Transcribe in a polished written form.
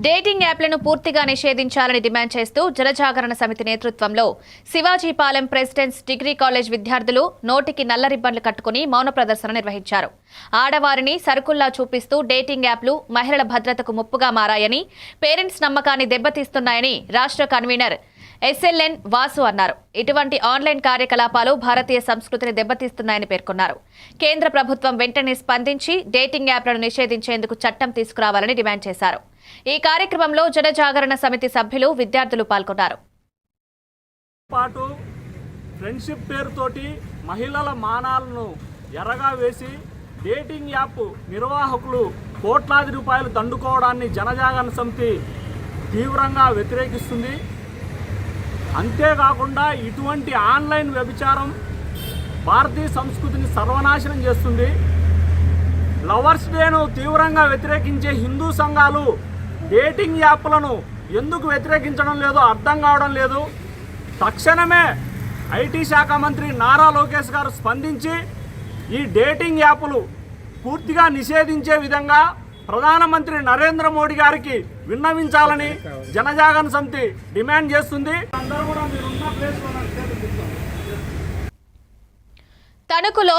Dating యాప్లను పూర్తిగా నిషేధించాలని demand చేస్తూ జనజాగరణ సమితి నేతృత్వంలో శివాజీపాలెం ప్రెసిడెంట్స్ డిగ్రీ కాలేజ్ విద్యార్థులు నోటికి నల్ల రిబ్బన్లు కట్టుకుని మౌన ప్రదర్శన నిర్వహించారు. ఆడవారిని సరుకుల్లా చూపిస్తూ డేటింగ్ యాప్లు మహిళల భద్రతకు ముప్పుగా మారాయని, పేరెంట్స్ నమ్మకాన్ని దెబ్బతీస్తున్నాయని రాష్ట్ర కన్వీనర్ ఎస్ఎల్ఎన్ వాసు అన్నారు. ఇటువంటి ఆన్లైన్ కార్యకలాపాలు భారతీయ సంస్కృతిని దెబ్బతీస్తున్నాయని పేర్కొన్నారు. కేంద్ర ప్రభుత్వం వెంటనే స్పందించి డేటింగ్ యాప్లను నిషేధించేందుకు చట్టం తీసుకురావాలని డిమాండ్ చేశారు. ఈ కార్యక్రమంలో జనజాగరణ సమితి సభ్యులు, విద్యార్థులు పాల్గొన్నారు. ఫ్రెండ్షిప్ పేరుతోటి మహిళల మానాలను ఎరగా వేసి డేటింగ్ యాప్ నిర్వాహకులు కోట్లాది రూపాయలు దండుకోవడాన్ని జనజాగరణ సమితి తీవ్రంగా వ్యతిరేకిస్తుంది. అంతేకాకుండా ఇటువంటి ఆన్లైన్ వ్యభిచారం భారతీయ సంస్కృతిని సర్వనాశనం చేస్తుంది. లవర్స్ డేను తీవ్రంగా వ్యతిరేకించే హిందూ సంఘాలు డేటింగ్ యాప్లను ఎందుకు వ్యతిరేకించడం లేదో అర్థం కావడం లేదు. తక్షణమే ఐటీ శాఖ మంత్రి నారా లోకేష్ గారు స్పందించి ఈ డేటింగ్ యాప్లు పూర్తిగా నిషేధించే విధంగా ప్రధానమంత్రి నరేంద్ర మోడీ గారికి విన్నవించాలని జనజాగరణ సమితి డిమాండ్ చేస్తుంది. తణుకులో